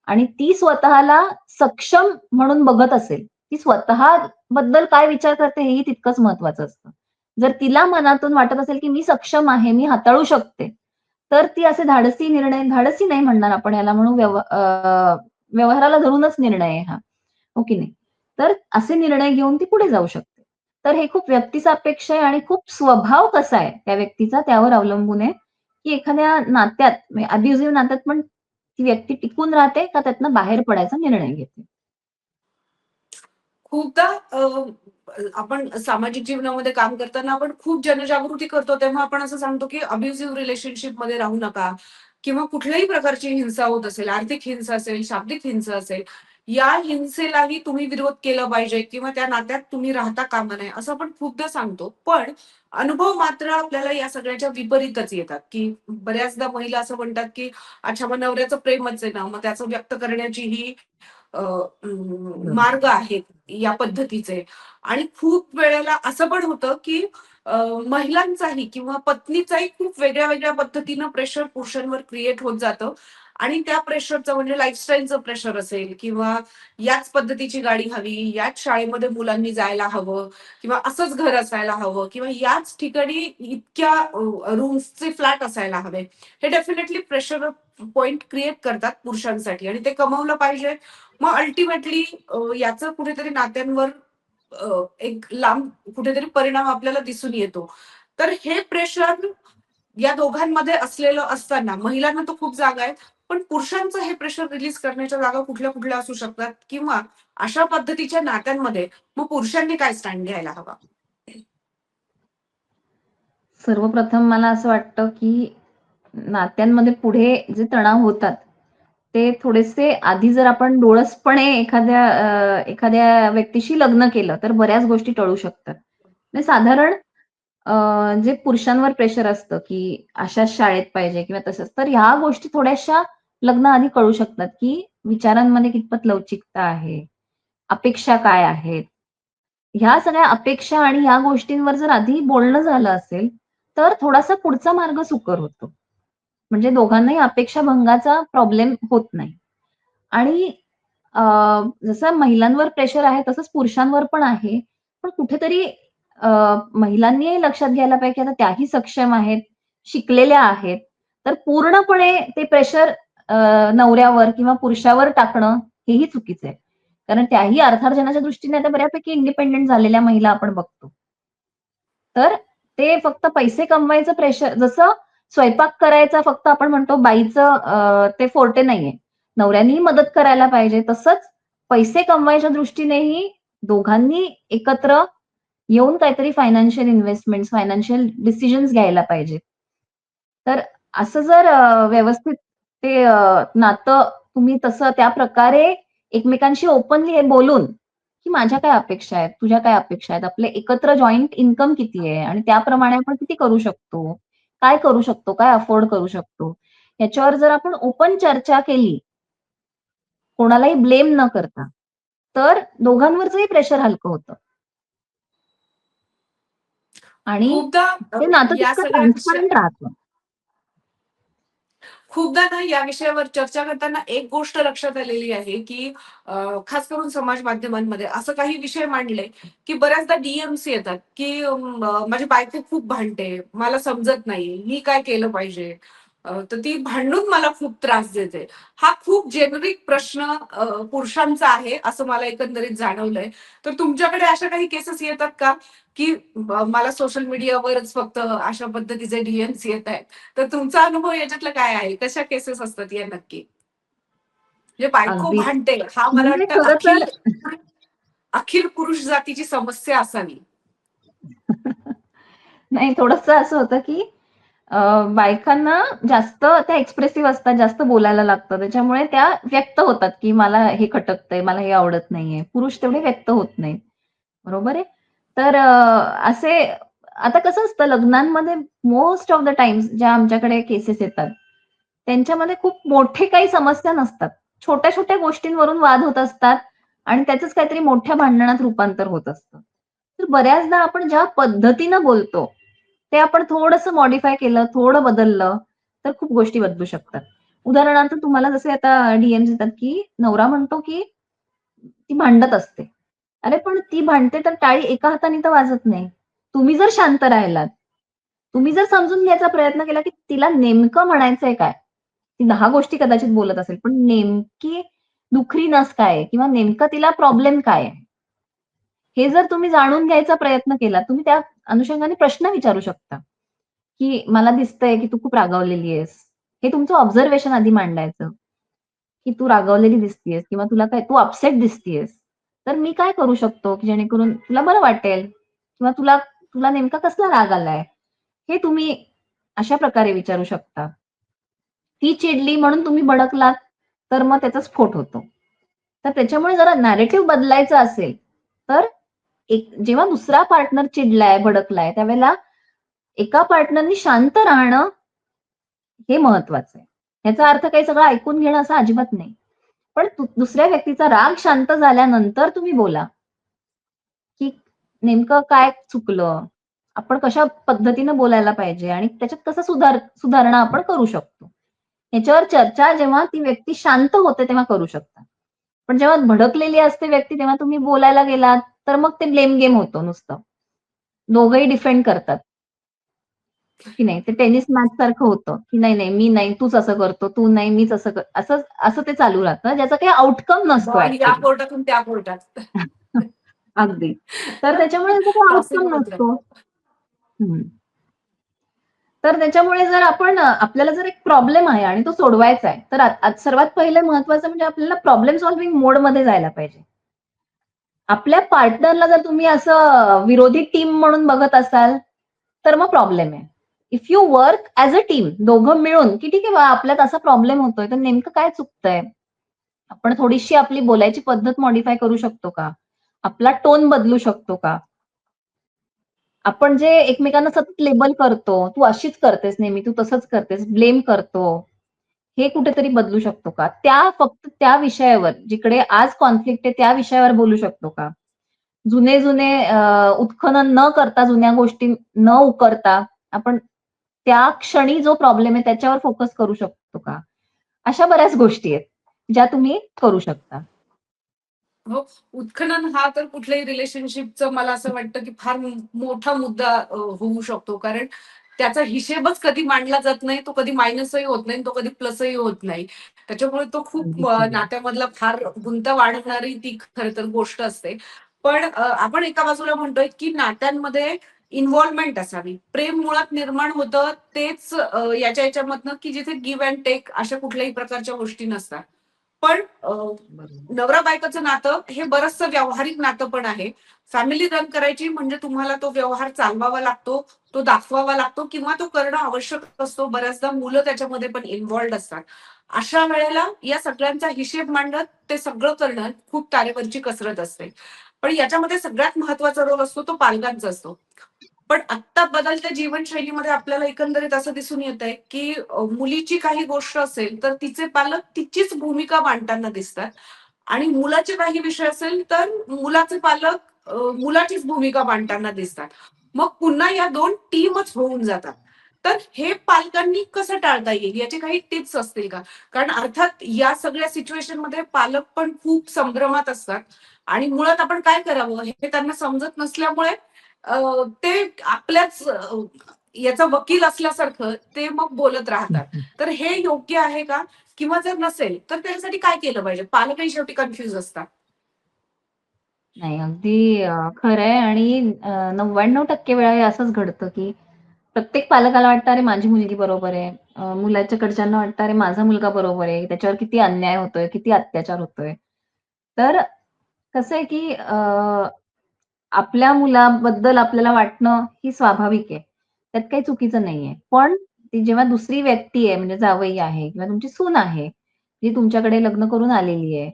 आणि ती स्वतःला सक्षम म्हणून बघत असेल, ती स्वतःबद्दल काय विचार करते हेही तितकंच महत्वाचं असतं. जर तिला मनातून वाटत असेल, की मी सक्षम आहे, मी हाताळू शकते, तर ती असे धाडसी निर्णय धाडसी नाही म्हणणार आपण याला म्हणू व्यवहाराला धरूनच निर्णय आहे हा. हो की नाही? तर असे निर्णय घेऊन ती पुढे जाऊ शकते. तर हे खूप व्यक्तिसापेक्ष आहे आणि खूप स्वभाव कसा आहे त्या व्यक्तीचा त्यावर अवलंबून आहे, की एखाद्या नात्यात म्हणजे अब्युजिव्ह नात्यात पण ती व्यक्ती टिकून राहते का त्यातनं बाहेर पडायचा निर्णय घेते. खूपदा आपण सामाजिक जीवनामध्ये काम करताना आपण खूप जनजागृती करतो, तेव्हा आपण असं सांगतो, की अब्युसिव्ह रिलेशनशिपमध्ये राहू नका किंवा कुठल्याही प्रकारची हिंसा होत असेल, आर्थिक हिंसा असेल, शाब्दिक हिंसा असेल, या हिंसेलाही तुम्ही विरोध केला पाहिजे किंवा त्या नात्यात तुम्ही राहता कामा नये, असं आपण खूपदा सांगतो. पण अनुभव मात्र आपल्याला या सगळ्याच्या विपरीतच येतात, की बऱ्याचदा महिला असं म्हणतात, की अच्छा मग नवऱ्याचं प्रेमच आहे ना, मग त्याचं व्यक्त करण्याची ही बरोबर. मार्ग आहेत या पद्धतीचे. आणि खूप वेळेला असं पण होतं, की महिलांचाही किंवा पत्नीचाही खूप वेगळ्या-वेगळ्या पद्धतीनं प्रेशर पुरुषांवर क्रिएट होत जातं आणि त्या प्रेशरचं म्हणजे लाईफस्टाईलचं प्रेशर असेल किंवा याच पद्धतीची गाडी हवी, याच शाळेमध्ये मुलांनी जायला हवं किंवा असंच घर असायला हवं किंवा याच ठिकाणी इतक्या रूम्सचे फ्लॅट असायला हवे. हे डेफिनेटली प्रेशर पॉइंट क्रिएट करतात पुरुषांसाठी आणि ते कमवलं पाहिजे. मग अल्टिमेटली याचं कुठेतरी नात्यांवर एक लांब कुठेतरी परिणाम आपल्याला दिसून येतो. तर हे प्रेशर या दोघांमध्ये असलेलं असताना महिलांना तर खूप जागा आहेत. पण पुरुषांचं हे प्रेशर रिलीज करण्याच्या जागा कुठल्या-कुठल्या असू शकतात किंवा अशा पद्धतीच्या नात्यांमध्ये मग पुरुषांनी काय स्टँड घ्यायला हवा? सर्वप्रथम मला असं वाटतं, की नात्यांमध्ये पुढे जे तणाव होतात, ते थोडेसे आधी जर आपण डोळसपणे एखाद्या व्यक्तीशी लग्न केलं तर बऱ्याच गोष्टी टळू शकतात. म्हणजे साधारण जे पुरुषांवर प्रेशर असतं, की अशाच शाळेत पाहिजे किंवा तसंच. तर ह्या गोष्टी थोड्याशा लग्नाआधी कळू शकतात, की विचारांमध्ये कितपत लवचिकता आहे, अपेक्षा काय आहेत. ह्या सगळ्या अपेक्षा आणि ह्या गोष्टींवर जर आधी बोलणं झालं असेल, तर थोडासा पुढचा मार्ग सुकर होतो. म्हणजे दोघांनाही अपेक्षाभंगाचा प्रॉब्लेम होत नाही. आणि अ, जसं महिलांवर प्रेशर आहे तसंच पुरुषांवर पण आहे. पण कुठेतरी अ, महिलांनीही लक्षात घ्यायला पाहिजे, की आता त्याही सक्षम आहेत, शिकलेल्या आहेत. तर पूर्णपणे ते प्रेशर नवऱ्यावर किंवा पुरुषावर टाकणं हेही चुकीचं आहे. कारण त्याही अर्थार्जनाच्या दृष्टीने आता बऱ्यापैकी इंडिपेंडंट झालेल्या महिला आपण बघतो. तर ते फक्त पैसे कमवायचं प्रेशर जसं स्वयंपाक करायचा फक्त आपण म्हणतो बाईचं ते फोर्टे नाहीये. नवऱ्यानेही मदत करायला पाहिजे. तसंच पैसे कमवायच्या दृष्टीनेही दोघांनी एकत्र येऊन काहीतरी फायनान्शियल इन्व्हेस्टमेंट्स, फायनान्शियल डिसिजन्स घ्यायला पाहिजे. तर असं जर व्यवस्थित ते नातं तुम्ही तसं त्या प्रकारे एकमेकांशी ओपनली हे बोलून, की माझ्या काय अपेक्षा आहेत, तुझ्या काय अपेक्षा आहेत, आपले एकत्र जॉइंट इन्कम किती आहे आणि त्याप्रमाणे आपण किती करू शकतो, काय करू शकतो, काय अफोर्ड करू शकतो. याच्यावर जर आपण ओपन चर्चा केली, कोणालाही ब्लेम न करता, तर दोघांवरचंही प्रेशर हलकं होतं आणि खूपदा ते नातं या तितकं सगळ्या विषय ट्रान्सपरंट राहतं. खूपदा ना या विषयावर चर्चा करताना एक गोष्ट लक्षात आलेली आहे, की खास करून समाज माध्यमांमध्ये असं काही विषय मांडले, की बऱ्याचदा डीएम्स येतात, की माझी बायको खूप भांडते, मला समजत नाही, मी काय केलं पाहिजे? तर ती भांडून मला खूप त्रास देते. हा खूप जेनेरिक प्रश्न पुरुषांचा आहे, असं मला एकंदरीत जाणवलंय. तर तुमच्याकडे अशा काही केसेस येतात का, की मला सोशल मीडियावरच फक्त अशा पद्धतीचे डीएम्स येत आहेत? तर तुमचा अनुभव याच्यातला काय आहे? कशा केसेस असतात या नक्की? म्हणजे बायको अगदीच. भांडते, हा मला म्हणजे वाटतं खरं तर अखिल पुरुष जातीची समस्या असावी. नाही थोडंसं असं होतं, की अ, बायकांना जास्त त्या एक्सप्रेसिव्ह असतात, जास्त बोलायला लागतं. त्याच्यामुळे त्या व्यक्त होतात, की मला हे खटकतंय, मला हे आवडत नाहीये. पुरुष तेवढे व्यक्त होत नाहीत. बरोबर आहे? तर असे आता कसं असतं लग्नांमध्ये मोस्ट ऑफ द टाईम्स ज्या आमच्याकडे केसेस येतात, त्यांच्यामध्ये खूप मोठे काही समस्या नसतात. छोट्या-छोट्या गोष्टींवरून वाद होत असतात आणि त्याचंच काहीतरी मोठ्या भांडणात रूपांतर होत असतं. तर बऱ्याचदा आपण ज्या पद्धतीनं बोलतो, ते आपण थोडंसं मॉडिफाय केलं, थोडं बदललं, तर खूप गोष्टी बदलू शकतात. उदाहरणार्थ तुम्हाला जसे आता डीएम्स येतात, की नवरा म्हणतो, की ती भांडत असते. अरे पण ती भांडते तर टाळी एका हाताने तर वाजत नाही. तुम्ही जर शांत राहिलात, तुम्ही जर समजून घ्यायचा प्रयत्न केला, की तिला नेमकं म्हणायचंय काय? ती 10 गोष्टी कदाचित बोलत असेल, पण नेमकी दुखरी नस काय आहे? किंवा नेमका तिला प्रॉब्लेम काय आहे? हे जर तुम्ही जाणून घ्यायचा प्रयत्न केला, तुम्ही त्या अनुषंगाने प्रश्न विचारू शकता, की मला दिसतंय, की तू खूप रागावलेली आहेस. हे तुमचं ऑब्झर्वेशन आधी मांडायचं. की तू रागावलेली दिसतीयेस किंवा तुला काय तू अपसेट दिसतीयेस. तर मी काय करू शकतो, की जेणेकरून तुला बरं वाटेल किंवा तुला तुला नेमका कसला राग आलाय? हे तुम्ही अशा प्रकारे विचारू शकता. ती चिडली म्हणून तुम्ही भडकलात, तर मग त्याचा स्फोट होतो. तर त्याच्यामुळे जरा नॅरेटिव्ह बदलायचं असेल, तर जेव्हा दुसरा पार्टनर चिडलाय, भडकलाय, त्यावेळेला एका पार्टनरनी शांत राहणं हे महत्वाचं आहे. ह्याचा अर्थ काही सगळं ऐकून घेणं असं अजिबात नाही. पण दुसऱ्या व्यक्तीचा राग शांत झाल्यानंतर तुम्ही बोला, की नेमकं काय चुकलं? आपण कशा पद्धतीनं बोलायला पाहिजे आणि त्याच्यात कसं सुधारणा आपण करू शकतो. ह्याच्यावर चर्चा जेव्हा ती व्यक्ती शांत होते तेव्हा करू शकता. पण जेव्हा भडकलेली असते व्यक्ती तेव्हा तुम्ही बोलायला गेलात, तर मग ते ब्लेम गेम होतो नुसतं. दोघंही डिफेंड करतात, की नाही. ते टेनिस मॅच सारखं होतं, की नाही, नाही, मी नाही, तूच असं करतो, तू नाही, मीच असं असं असं ते चालू राहतं, ज्याचा काही आउटकम नसतो बॉल या ऍक्चुअली. कोर्टातून त्या कोर्टात. अगदी. तर त्याच्यामुळे त्याचा काही टॉसिंग आउटकम होत नसतो. राहतं. हं. तर त्याच्यामुळे जर आपण आपल्याला जर एक प्रॉब्लेम आहे आणि तो सोडवायचा आहे, तर आज सर्वात पहिलं महत्वाचं म्हणजे आपल्याला प्रॉब्लेम सॉल्व्हिंग मोडमध्ये जायला पाहिजे. आपल्या पार्टनरला जर तुम्ही असं विरोधी टीम म्हणून बघत असाल, तर मग प्रॉब्लेम आहे. If you work as a team, दोघं मिळून, की ठीक आहे बा आपल्यात असा प्रॉब्लेम होतोय तर नेमकं काय चुकतंय, आपण थोडीशी आपली बोलायची पद्धत मॉडिफाय करू शकतो का, आपला टोन बदलू शकतो का, आपण जे एकमेकांना सतत लेबल करतो, तू अशीच करतेस नेहमी, तू तसंच करतेस, ब्लेम करतो, हे कुठेतरी बदलू शकतो का? फक्त त्या विषयावर, जिकडे आज कॉन्फ्लिक्ट आहे त्या विषयावर बोलू शकतो का? जुने-जुने उत्खनन न करता, जुन्या गोष्टी न उकरता, आपण त्या क्षणी जो प्रॉब्लेम आहे त्याच्यावर फोकस करू शकतो का? अशा बऱ्याच गोष्टी आहेत, ज्या तुम्ही करू शकता. हो. उत्खनन हा तर कुठल्याही रिलेशनशिपचं मला असं वाटतं, की फार मोठा मुद्दा होऊ शकतो. कारण त्याचा हिशेबच कधी मांडला जात नाही. तो कधी मायनसही होत नाही, तो कधी प्लसही होत नाही. त्याच्यामुळे तो खूप अगदीच बरोबर. नात्यामधला फार गुंता वाढवणारी ती खरं तर गोष्ट असते. पण आपण एका बाजूला म्हणतोय, की नात्यांमध्ये इन्व्हॉल्वमेंट असावी. प्रेम मुळात निर्माण होतं तेच याच्यामधनं, की जिथे गिव्ह अँड टेक अशा कुठल्याही प्रकारच्या गोष्टी नसतात. पण बरोबर. नवरा बायकोचं नातं हे बरचसं व्यावहारिक नातं पण आहे. फॅमिली रन करायची म्हणजे तुम्हाला तो व्यवहार चालवावा लागतो, तो दाखवावा लागतो किंवा तो करणं आवश्यक असतो. बऱ्याचदा मुलं त्याच्यामध्ये पण इन्व्हॉल्व्ड असतात. अशा वेळेला या सगळ्यांचा हिशेब मांडत ते सगळं करणं खूप तारेवरची कसरत असते. पण याच्यामध्ये सगळ्यात महत्वाचा रोल असतो तो पालकांचा असतो. पण आत्ता बदलत्या जीवनशैलीमध्ये आपल्याला एकंदरीत असं दिसून येतंय, की मुलीची काही गोष्ट असेल, तर तिचे पालक तिचीच भूमिका मांडताना दिसतात आणि मुलाचे काही विषय असेल, तर मुलाचे पालक मुलाचीच भूमिका मांडताना दिसतात. मग पुन्हा या 2 टीमच होऊन जातात. तर हे पालकांनी कसं टाळता येईल, याचे काही टिप्स असतील का? कारण अर्थात या सगळ्या सिच्युएशनमध्ये पालक पण खूप संभ्रमात असतात आणि मुळात आपण काय करावं हे त्यांना समजत नसल्यामुळे ते आपल्याच याचा वकील असल्यासारखं ते मग बोलत राहतात. तर हे योग्य आहे का? किंवा जर नसेल, तर त्याच्यासाठी काय केलं पाहिजे? पालकही शेवटी कन्फ्यूज असतात. नाही, अगदी खरं आहे आणि 99% वेळा हे असंच घडतं, की प्रत्येक पालकाला वाटतं, "अरे, माझी मुलगी बरोबर आहे." मुलाच्याकडच्यांना वाटतं, "अरे, माझा मुलगा बरोबर आहे. त्याच्यावर किती अन्याय होतोय, किती अत्याचार होतोय." तर कसं आहे, की आपल्या मुलाबद्दल आपल्याला वाटणं ही स्वाभाविक आहे. त्यात काही चुकीचं नाहीये. पण ती जेव्हा दुसरी व्यक्ती आहे म्हणजे जावई आहे किंवा तुमची सून आहे, जी तुमच्याकडे लग्न करून आलेली आहे,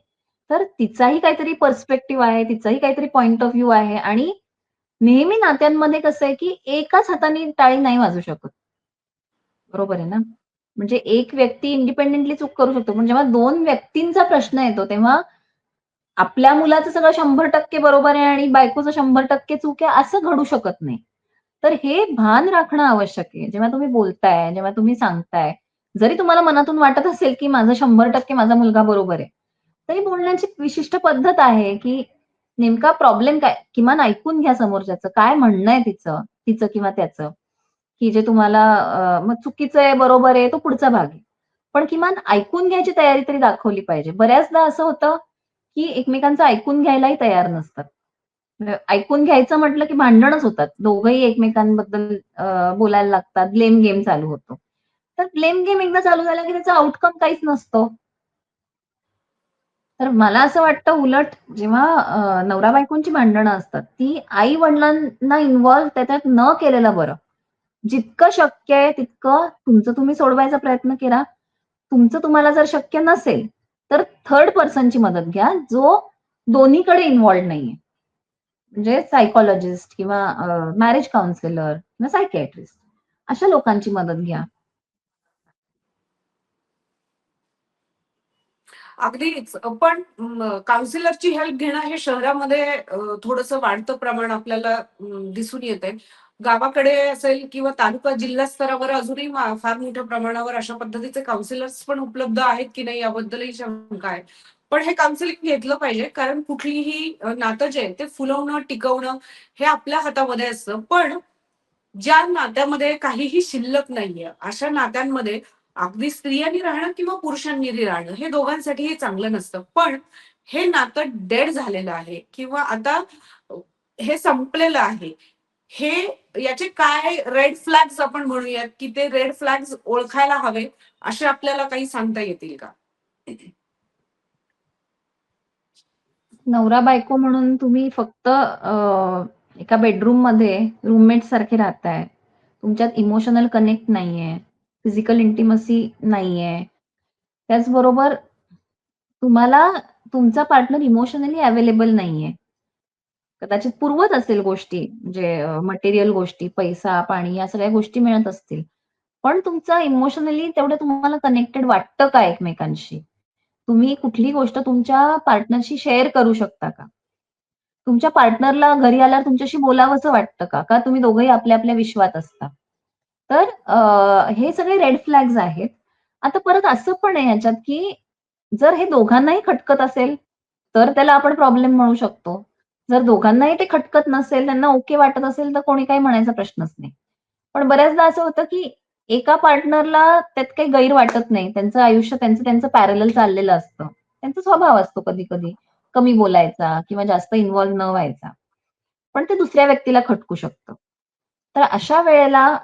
तर तिचाही काहीतरी पर्स्पेक्टिव्ह आहे, तिचाही काहीतरी पॉइंट ऑफ व्ह्यू आहे आणि नेहमी नात्यांमध्ये कसं आहे, की एकाच हाताने टाळी नाही वाजू शकत. बरोबर आहे ना? म्हणजे एक व्यक्ती इंडिपेंडेंटली चूक करू शकतो. पण जेव्हा 2 व्यक्तींचा प्रश्न येतो, तेव्हा आपल्या मुलाचं सगळं 100% बरोबर आहे आणि बायकोचं 100% चूक आहे, असं घडू शकत नाही. तर हे भान राखणं आवश्यक आहे. जेव्हा तुम्ही बोलताय, जेव्हा तुम्ही सांगताय, जरी तुम्हाला मनातून वाटत असेल, की माझं 100% माझा मुलगा बरोबर आहे, तरी बोलण्याची विशिष्ट पद्धत आहे, की नेमका प्रॉब्लेम काय? किमान ऐकून घ्या समोरच्याचं. काय म्हणणं आहे तिचं, तिचं किंवा त्याचं, की जे तुम्हाला मग चुकीचं आहे, बरोबर आहे, तो पुढचा भाग आहे. पण किमान ऐकून घ्यायची तयारी तरी दाखवली पाहिजे. बऱ्याचदा असं होतं, की एकमेकांचं ऐकून घ्यायलाही तयार नसतात. ऐकून घ्यायचं म्हटलं, की भांडणच होतात. दोघंही एकमेकांबद्दल बोलायला लागतात. ब्लेम गेम चालू होतो. तर ब्लेम गेम एकदा चालू झाला, की त्याचा आउटकम काहीच नसतो. तर मला असं वाटतं उलट जेव्हा नवरा-बायकोंची भांडणं असतात, ती आई-वडिलांना इन्व्हॉल्व त्याच्यात न केलेलं बरं. जितकं शक्य आहे तितकं तुमचं तुम्ही सोडवायचा प्रयत्न केला. तुमचं तुम्हाला जर शक्य नसेल, तर थर्ड पर्सनची मदत घ्या, जो दोन्हीकडे इन्व्हॉल्वड नाहीये. म्हणजे सायकॉलॉजिस्ट किंवा मॅरेज काउन्सिलर किंवा सायकियाट्रिस्ट अशा लोकांची मदत घ्या. अगदीच. पण काउन्सिलरची हेल्प घेणं हे शहरामध्ये थोडंसं वाढतं प्रमाण आपल्याला दिसून येतंय. गावाकडे असेल किंवा तालुका, जिल्हा स्तरावर अजूनही फार मोठ्या प्रमाणावर अशा पद्धतीचे काउन्सिलर्स पण उपलब्ध आहेत की नाही याबद्दलही शंका आहे. पण हे काउन्सिलिंग घेतलं पाहिजे कारण कुठलीही नातं जे आहे ते फुलवणं, टिकवणं हे आपल्या हातामध्ये असतं. पण ज्या नात्यामध्ये काहीही शिल्लक नाहीये, अशा नात्यांमध्ये अगदी स्त्रियांनी राहणं किंवा पुरुषांनी राहणं हे दोघांसाठीही चांगलं नसतं. पण हे नातं डेड झालेलं आहे किंवा आता अ, हे संपलेलं आहे. हे याचे काय रेड फ्लॅग्स आपण म्हणूयात, की ते रेड फ्लॅग्स ओळखायला हवे, असे आपल्याला काही सांगता येतील का? नवरा-बायको म्हणून तुम्ही फक्त एका बेडरूममध्ये रूममेट सारखे राहताय. तुमच्यात इमोशनल कनेक्ट नाहीये, फिजिकल इंटिमसी नाहीये. त्याचबरोबर तुम्हाला तुमचा पार्टनर इमोशनली अवेलेबल नाहीये. कदाचित पुरवत असेल गोष्टी, म्हणजे मटेरियल गोष्टी, पैसा, पाणी या सगळ्या गोष्टी मिळत असतील. पण तुमचं इमोशनली तेवढं तुम्हाला कनेक्टेड वाटतं का एकमेकांशी? तुम्ही कुठली गोष्ट तुमच्या पार्टनरशी शेअर करू शकता का? तुमच्या पार्टनरला घरी आल्यावर तुमच्याशी बोलावसं वाटतं का? का तुम्ही दोघंही आपल्या आपल्या विश्वात असता? तर हे सगळे रेड फ्लॅग्स आहेत. आता परत असं पण आहे ह्याच्यात, की जर हे दोघांनाही खटकत असेल, तर त्याला आपण प्रॉब्लेम म्हणू शकतो. जर दोघांनाही ते खटकत नसेल, त्यांना ओके वाटत असेल, तर कोणी काही म्हणायचा प्रश्नच नाही. पण बऱ्याचदा असं होतं, की एका पार्टनरला त्यात काही गैर वाटत नाही. त्यांचं आयुष्य त्यांचं त्यांचं पॅरलल चाललेलं असतं. त्यांचा स्वभाव असतो कधी-कधी कमी बोलायचा किंवा जास्त इन्व्हॉल्व न व्हायचा. पण ते दुसऱ्या व्यक्तीला खटकू शकतं. तर अशा वेळेला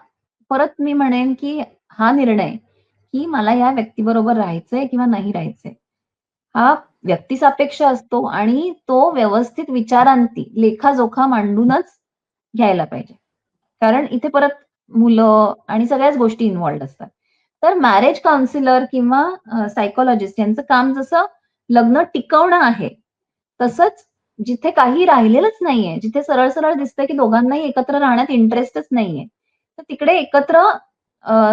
परत मी म्हणेन, की हा निर्णय, की मला या व्यक्तीबरोबर राहायचंय किंवा नाही राहायचंय, हा व्यक्तिसापेक्ष असतो आणि तो व्यवस्थित विचारांती, लेखा-जोखा मांडूनच घ्यायला पाहिजे. कारण इथे परत मुलं आणि सगळ्याच गोष्टी इन्व्हॉल्वड असतात. तर मॅरेज काउन्सिलर किंवा सायकॉलॉजिस्ट यांचं काम जसं लग्न टिकवणं आहे, तसंच जिथे काही राहिलेलंच नाहीये, जिथे सरळ-सरळ दिसतंय की दोघांनाही एकत्र राहण्यात इंटरेस्टच नाहीये, तर तिकडे एकत्र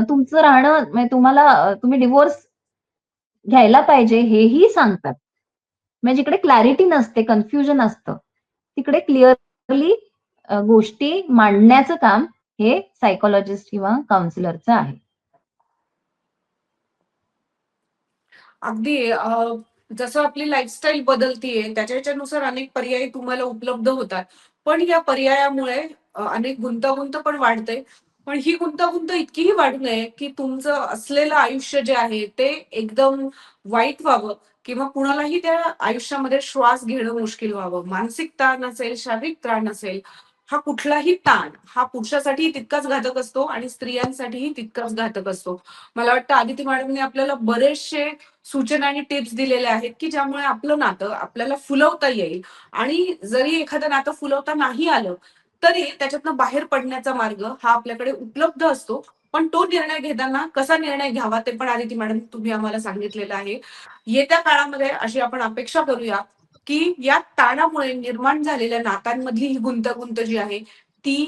तुमचं राहणं म्हणजे तुम्हाला तुम्ही डिव्होर्स घ्यायला पाहिजे हेही सांगतात. म्हणजे जिकडे क्लॅरिटी नसते, कन्फ्युजन असतं, तिकडे क्लिअरली गोष्टी मांडण्याचं काम हे सायकॉलॉजिस्ट किंवा काउन्सिलरचं आहे. अगदी जसं आपली लाईफस्टाईल बदलतीये, त्याच्या ह्याच्यानुसार अनेक पर्याय तुम्हाला उपलब्ध होतात. पण या पर्यायामुळे अनेक गुंतागुंत पण वाढते. पण ही गुंतागुंत इतकीही वाढू नये, की तुमचं असलेलं आयुष्य जे आहे ते एकदम वाईट व्हावं किंवा कुणालाही त्या आयुष्यामध्ये श्वास घेणं मुश्किल व्हावं. मानसिक ताण असेल, शारीरिक ताण असेल, हा कुठलाही ताण हा पुरुषासाठीही तितकाच घातक असतो आणि स्त्रियांसाठीही तितकाच घातक असतो. मला वाटतं आदिती मॅडमने आपल्याला बरेचसे सूचना आणि टिप्स दिलेल्या आहेत, की ज्यामुळे आपलं नातं आपल्याला फुलवता येईल आणि जरी एखादं नातं फुलवता नाही आलं, तरी त्याच्यातनं बाहेर पडण्याचा मार्ग हा आपल्याकडे उपलब्ध असतो. पण तो निर्णय घेताना कसा निर्णय घ्यावा ते पण आदिती मॅडम तुम्ही आम्हाला सांगितलेलं आहे. येत्या काळामध्ये अशी आपण अपेक्षा करूया, की या ताणामुळे निर्माण झालेल्या नात्यांमधली ही गुंतागुंत जी आहे ती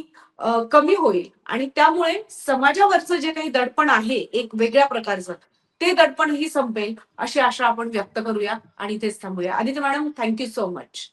कमी होईल आणि त्यामुळे समाजावरचं जे काही दडपण आहे एक वेगळ्या प्रकारचं, ते दडपणही संपेल अशी आशा आपण व्यक्त करूया आणि इथेच थांबूया. Aditya madam, thank you so much.